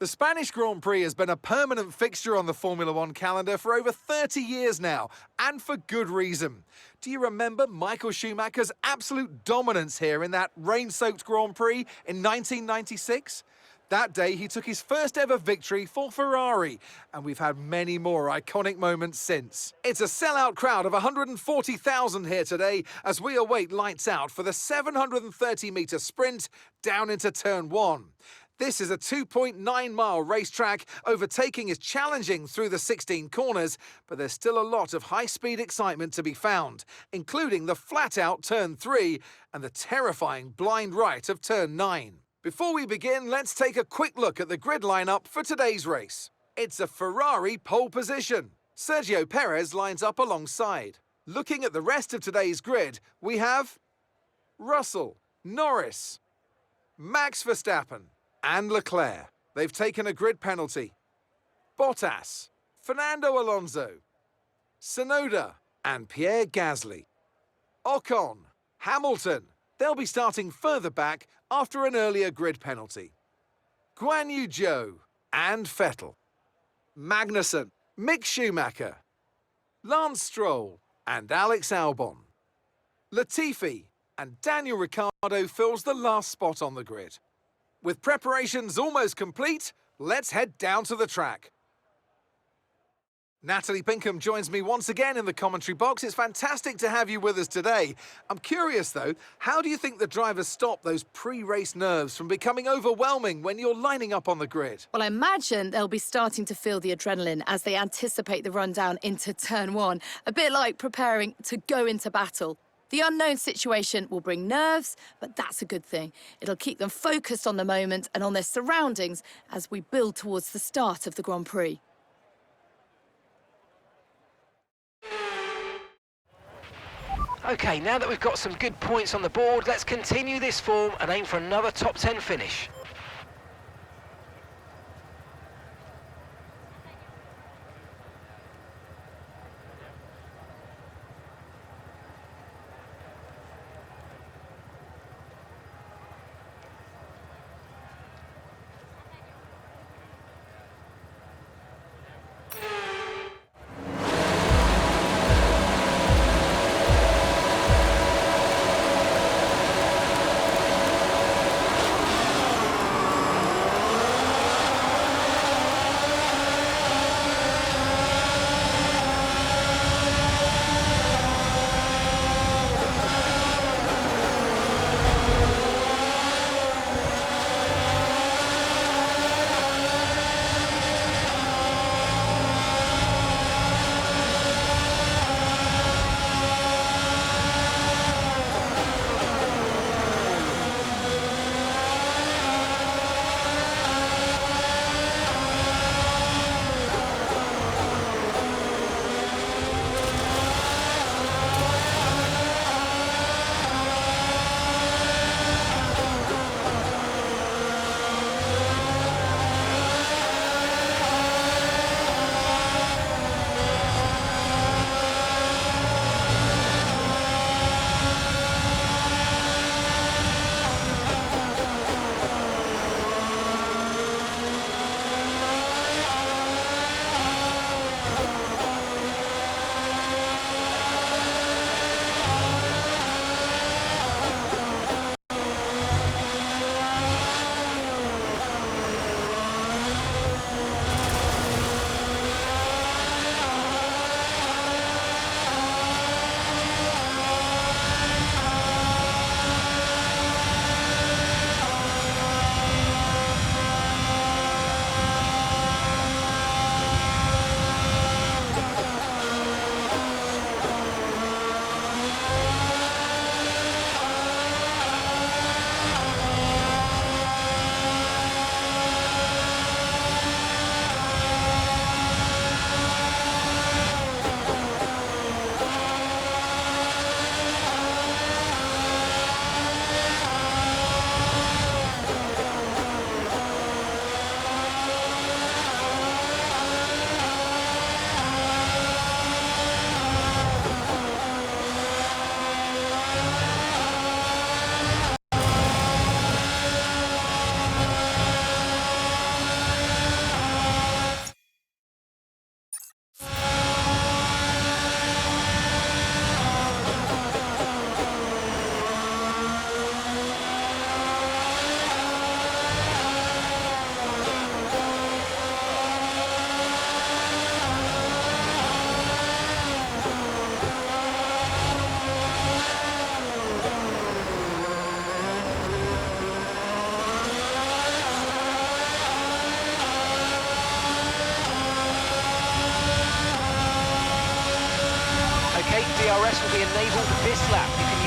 The Spanish Grand Prix has been a permanent fixture on the Formula One calendar for over 30 years now, and for good reason. Do you remember Michael Schumacher's absolute dominance here in that rain-soaked Grand Prix in 1996? That day, he took his first ever victory for Ferrari, and we've had many more iconic moments since. It's a sellout crowd of 140,000 here today as we await lights out for the 730-metre sprint down into Turn 1. This is a 2.9-mile racetrack. Overtaking is challenging through the 16 corners, but there's still a lot of high-speed excitement to be found, including the flat-out Turn 3 and the terrifying blind right of Turn 9. Before we begin, let's take a quick look at the grid lineup for today's race. It's a Ferrari pole position. Sergio Perez lines up alongside. Looking at the rest of today's grid, we have Russell, Norris, Max Verstappen, and Leclerc. They've taken a grid penalty. Bottas, Fernando Alonso, Tsunoda, and Pierre Gasly. Ocon, Hamilton. They'll be starting further back after an earlier grid penalty. Guan Yu Zhou and Vettel. Magnussen, Mick Schumacher, Lance Stroll, and Alex Albon. Latifi and Daniel Ricciardo fills the last spot on the grid. With preparations almost complete, let's head down to the track. Natalie Pinkham joins me once again in the commentary box. It's fantastic to have you with us today. I'm curious though, how do you think the drivers stop those pre-race nerves from becoming overwhelming when you're lining up on the grid? Well, I imagine they'll be starting to feel the adrenaline as they anticipate the rundown into Turn 1, a bit like preparing to go into battle. The unknown situation will bring nerves, but that's a good thing. It'll keep them focused on the moment and on their surroundings as we build towards the start of the Grand Prix. OK, now that we've got some good points on the board, let's continue this form and aim for another top 10 finish.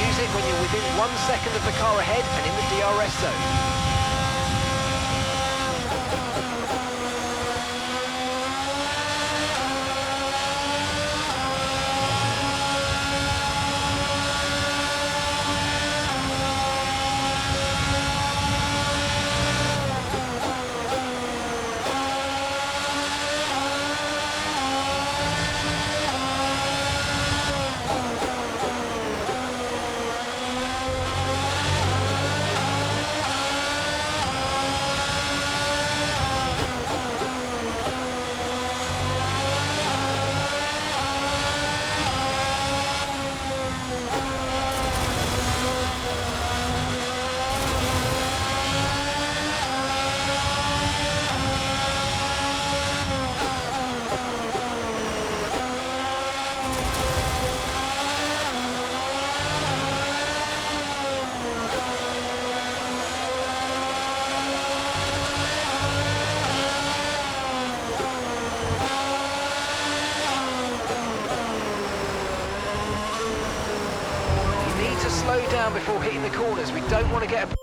Use it when you're within 1 second of the car ahead and in the DRS zone. Slow down before hitting the corners. We don't want to get a...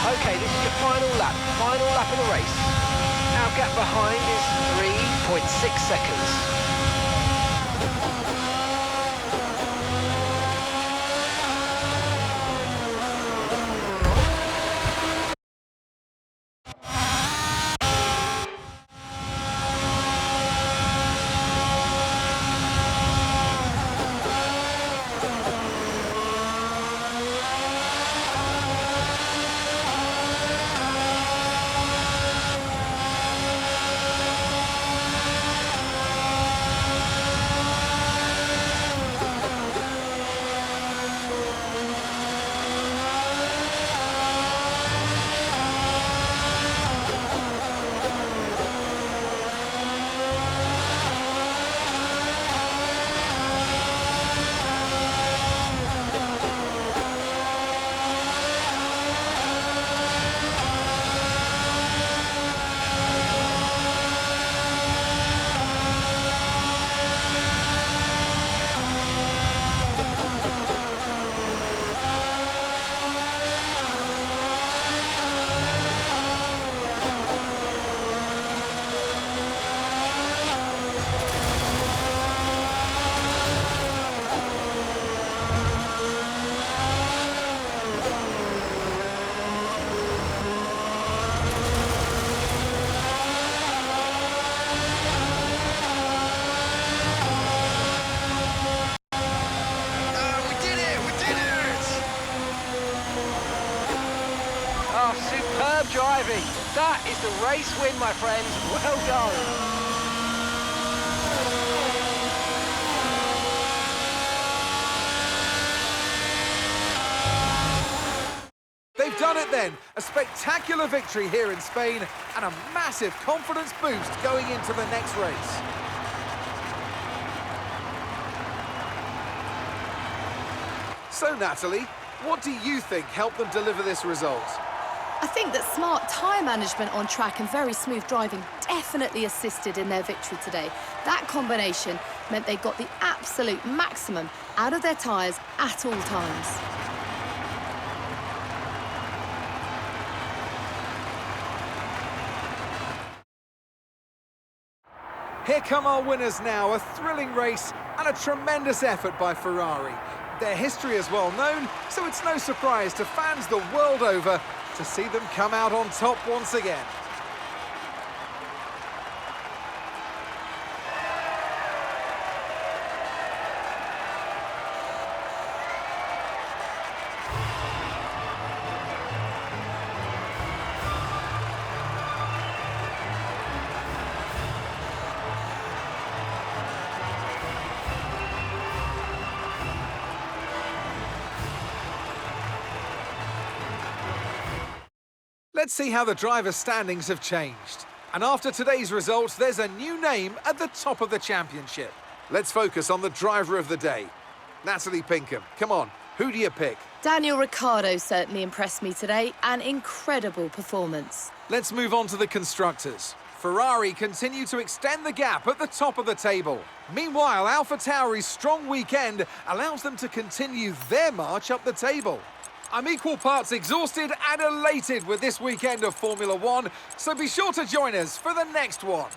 Okay, this is your final lap of the race. Our gap behind is 3.6 seconds. Superb driving. That is the race win, my friends. Well done. But then, a spectacular victory here in Spain and a massive confidence boost going into the next race. So, Natalie, what do you think helped them deliver this result? I think that smart tyre management on track and very smooth driving definitely assisted in their victory today. That combination meant they got the absolute maximum out of their tyres at all times. Here come our winners now, a thrilling race and a tremendous effort by Ferrari. Their history is well known, so it's no surprise to fans the world over to see them come out on top once again. Let's see how the driver's standings have changed. And after today's results, there's a new name at the top of the championship. Let's focus on the driver of the day. Natalie Pinkham, come on, who do you pick? Daniel Ricciardo certainly impressed me today. An incredible performance. Let's move on to the constructors. Ferrari continue to extend the gap at the top of the table. Meanwhile, AlphaTauri's strong weekend allows them to continue their march up the table. I'm equal parts exhausted and elated with this weekend of Formula One, so be sure to join us for the next one.